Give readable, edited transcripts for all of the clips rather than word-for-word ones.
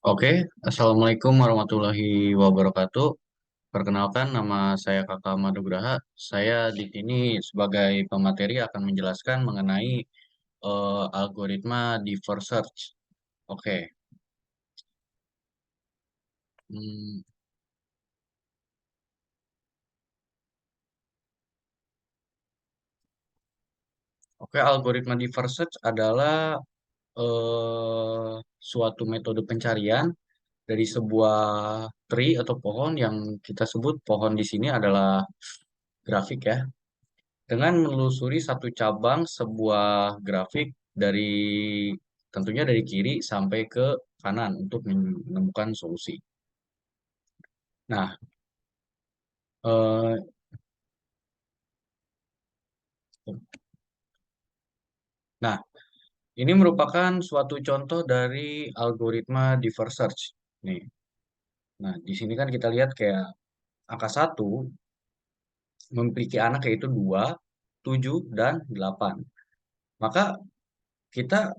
Oke, Assalamualaikum warahmatullahi wabarakatuh. Perkenalkan, nama saya Kakak Madugraha. Saya di sini sebagai pemateri akan menjelaskan mengenai algoritma deeper search. Oke, Hmm, oke, algoritma deeper search adalah suatu metode pencarian dari sebuah tree atau pohon yang kita sebut pohon di sini adalah grafik ya. Dengan menelusuri satu cabang sebuah grafik dari tentunya dari kiri sampai ke kanan untuk menemukan solusi. Nah, eh, nah, ini merupakan suatu contoh dari algoritma deeper search. Nih, nah di sini kan kita lihat kayak angka satu memiliki anak yaitu 2, 7, dan 8. Maka kita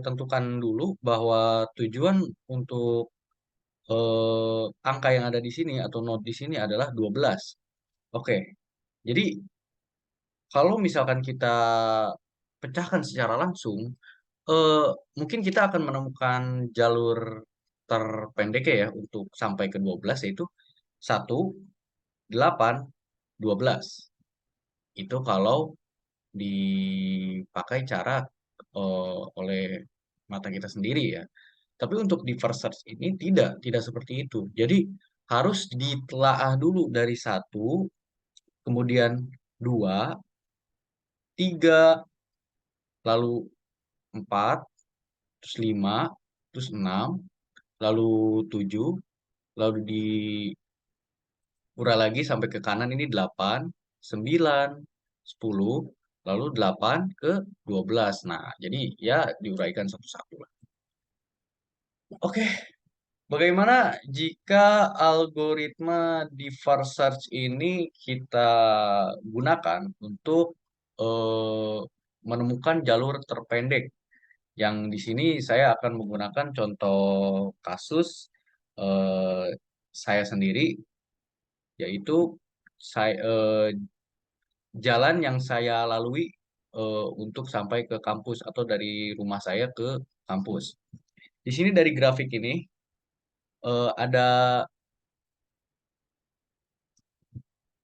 tentukan dulu bahwa tujuan untuk angka yang ada di sini atau not di sini adalah 12. Oke, jadi kalau misalkan kita pecahkan secara langsung, eh, mungkin kita akan menemukan jalur terpendek ya untuk sampai ke 12 yaitu 1, 8, 12. Itu kalau dipakai cara oleh mata kita sendiri ya. Tapi untuk di first search ini tidak seperti itu. Jadi harus ditelaah dulu dari satu, kemudian dua, tiga, lalu empat, terus lima, terus enam, lalu tujuh, lalu diurai lagi sampai ke kanan ini delapan, sembilan, sepuluh, lalu delapan ke 12. Nah, jadi ya diuraikan satu-satu lah. Oke, bagaimana jika algoritma di Far Search ini kita gunakan untuk eh, menemukan jalur terpendek? Yang di sini saya akan menggunakan contoh kasus eh, saya sendiri, yaitu jalan yang saya lalui untuk sampai ke kampus atau dari rumah saya ke kampus. Di sini dari grafik ini ada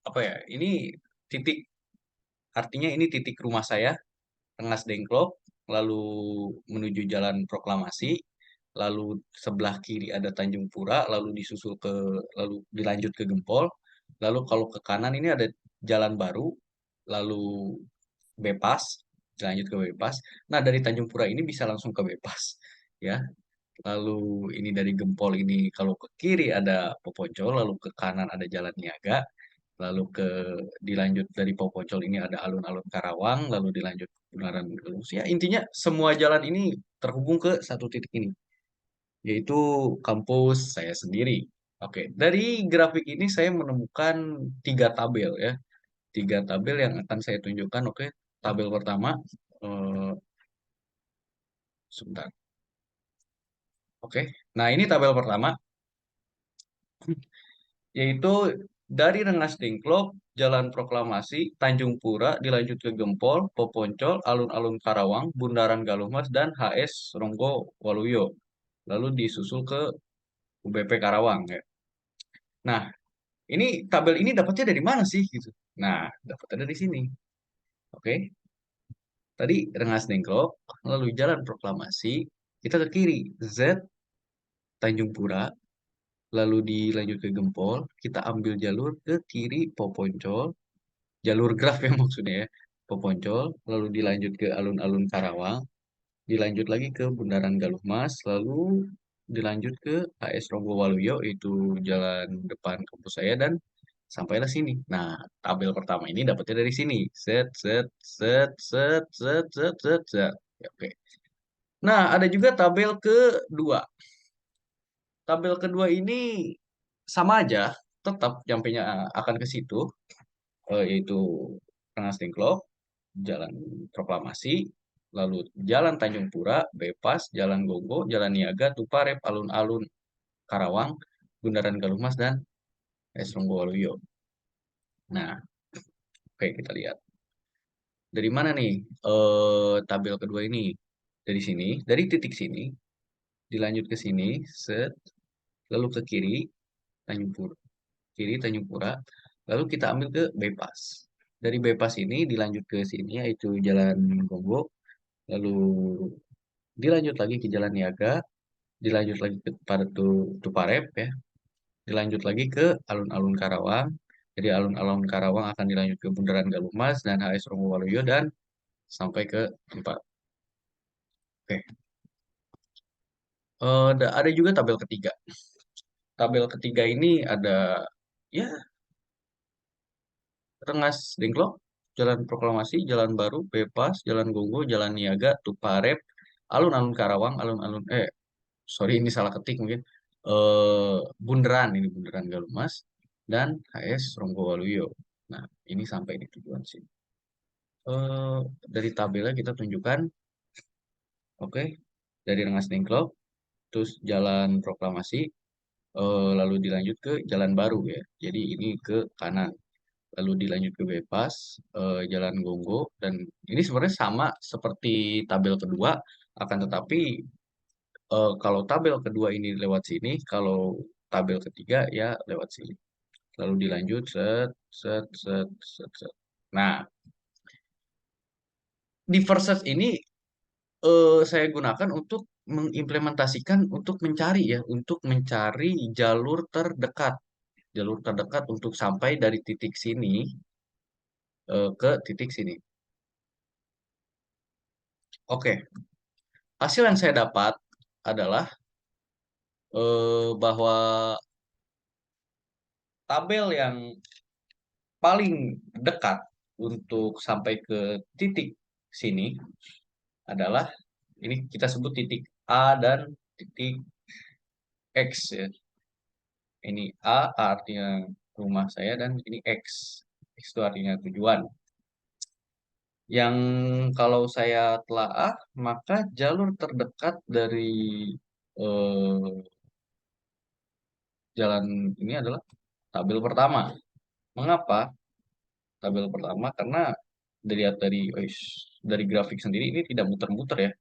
apa ya? Ini titik, artinya ini titik rumah saya, Rengas Dengklok, lalu menuju Jalan Proklamasi, lalu sebelah kiri ada Tanjung Pura, lalu dilanjut ke Gempol, lalu kalau ke kanan ini ada Jalan Baru, lalu Bepas, dilanjut ke Bepas. Nah, dari Tanjung Pura ini bisa langsung ke Bepas, ya. Lalu ini dari Gempol ini kalau ke kiri ada Poponcol, lalu ke kanan ada Jalan Niaga, lalu dilanjut dari Poponcol ini ada alun-alun Karawang, lalu dilanjut Bundaran Gelung. Ya, intinya semua jalan ini terhubung ke satu titik ini, yaitu kampus saya sendiri. Oke, dari grafik ini saya menemukan tiga tabel ya, tiga tabel yang akan saya tunjukkan. Oke, tabel pertama, eh, sebentar. Oke, nah ini tabel pertama, yaitu dari Rengas Dengklok, Jalan Proklamasi, Tanjung Pura, dilanjut ke Gempol, Poponcol, Alun-Alun Karawang, Bundaran Galungmas, dan HS Ronggo Waluyo. Lalu disusul ke UBP Karawang ya. Nah, ini tabel ini dapatnya dari mana sih gitu? Nah, dapatnya dari sini. Oke, tadi Rengas Dengklok, lalu Jalan Proklamasi, kita ke kiri, Z, Tanjung Pura, lalu dilanjut ke Gempol, kita ambil jalur ke kiri Poponcol, jalur graf ya maksudnya ya, Poponcol, lalu dilanjut ke alun-alun Karawang, dilanjut lagi ke Bundaran Galuh Mas, lalu dilanjut ke HS Waluyo, itu jalan depan kampus saya, dan sampailah sini. Nah, tabel pertama ini dapatnya dari sini. Set, set, set, set, set, set, set, set. Ya, oke. Nah, ada juga tabel kedua. Tabel kedua ini sama aja, tetap nyampenya akan ke situ, yaitu Rengas Dengklok, Jalan Proklamasi, lalu Jalan Tanjung Pura, Bypass, Jalan Gogo, Jalan Niaga, Tuparep, Alun-alun Karawang, Bundaran Galumas, dan AS Ronggo. Nah, oke kita lihat. Dari mana nih tabel kedua ini? Dari sini, dari titik sini, dilanjut ke sini, set, lalu ke kiri, Tanjung Pura, kiri Tanjung Pura, lalu kita ambil ke bypass. Dari bypass ini dilanjut ke sini yaitu Jalan Gogo, lalu dilanjut lagi ke Jalan Niaga, dilanjut lagi ke pada Tuparep ya, dilanjut lagi ke alun-alun Karawang. Jadi alun-alun Karawang akan dilanjut ke Bundaran Galumas dan HS Ronggo dan sampai ke tempat. Oke. Ada juga tabel ketiga. Tabel ketiga ini ada ya Rengas Dengklok, Jalan Proklamasi, Jalan Baru, Bebas, Jalan Gogo, Jalan Niaga, Tuparep, alun-alun Karawang, sorry ini salah ketik mungkin. Bundaran ini Bundaran Galumas dan HS Ronggo. Nah, ini sampai di tujuan sini. Eh, dari tabelnya kita tunjukkan, oke, dari Rengas Dengklok, terus Jalan Proklamasi, lalu dilanjut ke Jalan Baru ya. Jadi ini ke kanan. Lalu dilanjut ke Bebas, Jalan Gonggo, dan ini sebenarnya sama seperti tabel kedua, akan tetapi kalau tabel kedua ini lewat sini, kalau tabel ketiga ya lewat sini. Lalu dilanjut set set set set set. Nah, di versus ini saya gunakan untuk mengimplementasikan untuk mencari ya, untuk mencari jalur terdekat untuk sampai dari titik sini ke titik sini. Oke, hasil yang saya dapat adalah bahwa tabel yang paling dekat untuk sampai ke titik sini adalah ini kita sebut titik A dan titik X ya. Ini A artinya rumah saya dan ini X. X itu artinya tujuan. Yang kalau saya telaah, maka jalur terdekat dari eh, jalan ini adalah tabel pertama. Mengapa tabel pertama? Karena dilihat dari grafik sendiri ini tidak muter-muter ya.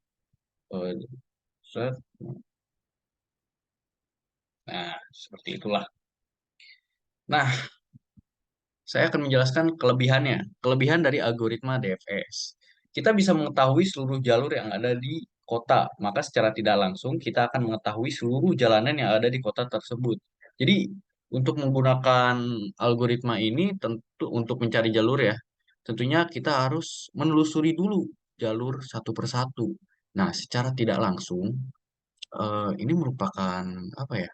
Eh, set. Nah, seperti itulah. Nah, saya akan menjelaskan kelebihannya. Kelebihan dari algoritma DFS. Kita bisa mengetahui seluruh jalur yang ada di kota, maka secara tidak langsung kita akan mengetahui seluruh jalanan yang ada di kota tersebut. Jadi, untuk menggunakan algoritma ini tentu untuk mencari jalur ya, tentunya kita harus menelusuri dulu jalur satu persatu. Nah, secara tidak langsung, ini merupakan apa ya?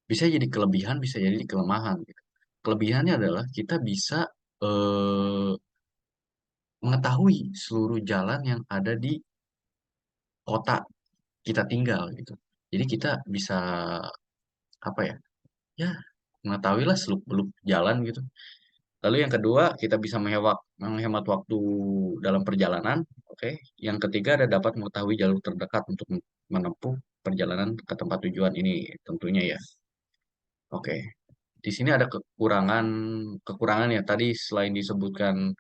Bisa jadi kelebihan, bisa jadi kelemahan, gitu. Kelebihannya adalah kita bisa eh, mengetahui seluruh jalan yang ada di kota kita tinggal gitu. Jadi kita bisa apa ya? Ya, mengetahui lah seluk-beluk jalan gitu. Lalu yang kedua, kita bisa menghemat waktu dalam perjalanan. Oke. Yang ketiga ada dapat mengetahui jalur terdekat untuk menempuh perjalanan ke tempat tujuan ini tentunya ya. Oke. Di sini ada kekurangan ya tadi selain disebutkan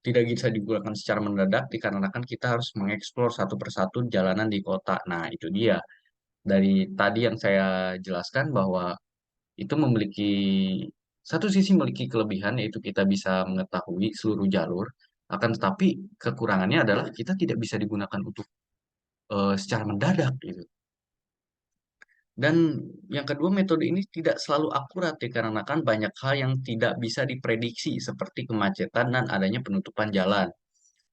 tidak bisa digunakan secara mendadak dikarenakan kita harus mengeksplor satu persatu jalanan di kota. Nah, itu dia. Dari tadi yang saya jelaskan bahwa itu memiliki satu sisi memiliki kelebihan yaitu kita bisa mengetahui seluruh jalur, akan tetapi kekurangannya adalah kita tidak bisa digunakan untuk secara mendadak gitu. Dan yang kedua, metode ini tidak selalu akurat dikarenakan banyak hal yang tidak bisa diprediksi seperti kemacetan dan adanya penutupan jalan.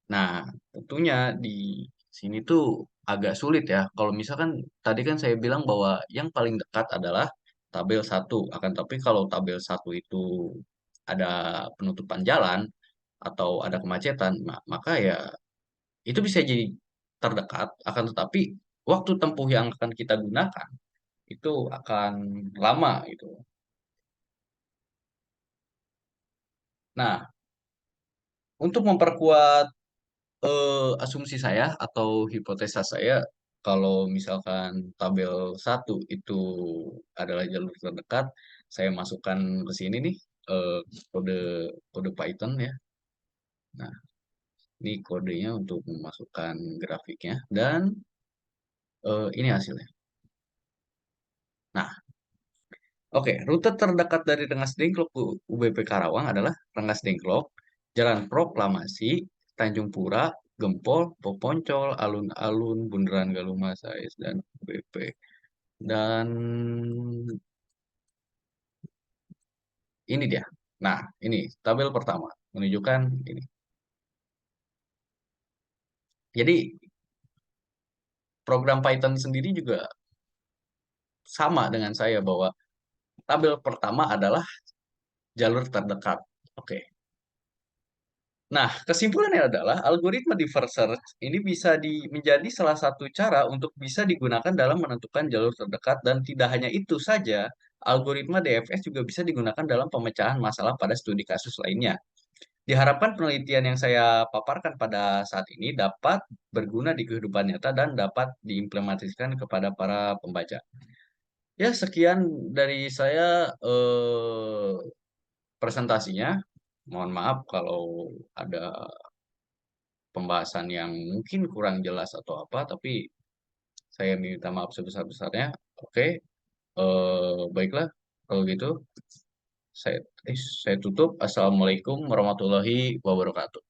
Nah, tentunya di sini tuh agak sulit ya. Kalau misalkan tadi kan saya bilang bahwa yang paling dekat adalah tabel satu. Akan tapi kalau tabel satu itu ada penutupan jalan atau ada kemacetan, maka ya itu bisa jadi terdekat. Akan tetapi waktu tempuh yang akan kita gunakan itu akan lama gitu. Nah, untuk memperkuat Asumsi saya atau hipotesa saya, kalau misalkan tabel satu itu adalah jalur terdekat, saya masukkan ke sini nih, eee, kode kode Python ya. Nah, ini kodenya untuk memasukkan grafiknya dan, ini hasilnya. Nah, oke, rute terdekat dari Rengas Dengklok ke UBP Karawang adalah Rengas Dengklok, Jalan Proklamasi, Tanjung Pura, Gempol, Poponcol, Alun-alun, Bundaran Galungma, SAIS, dan UBP. Dan ini dia. Nah, ini tabel pertama menunjukkan ini. Jadi program Python sendiri juga sama dengan saya bahwa tabel pertama adalah jalur terdekat. Oke. Nah, kesimpulannya adalah algoritma deferred search ini bisa menjadi salah satu cara untuk bisa digunakan dalam menentukan jalur terdekat dan tidak hanya itu saja, algoritma DFS juga bisa digunakan dalam pemecahan masalah pada studi kasus lainnya. Diharapkan penelitian yang saya paparkan pada saat ini dapat berguna di kehidupan nyata dan dapat diimplementasikan kepada para pembaca. Ya, sekian dari saya presentasinya. Mohon maaf kalau ada pembahasan yang mungkin kurang jelas atau apa, tapi saya minta maaf sebesar-besarnya. Oke, baiklah kalau gitu saya tutup. Assalamualaikum warahmatullahi wabarakatuh.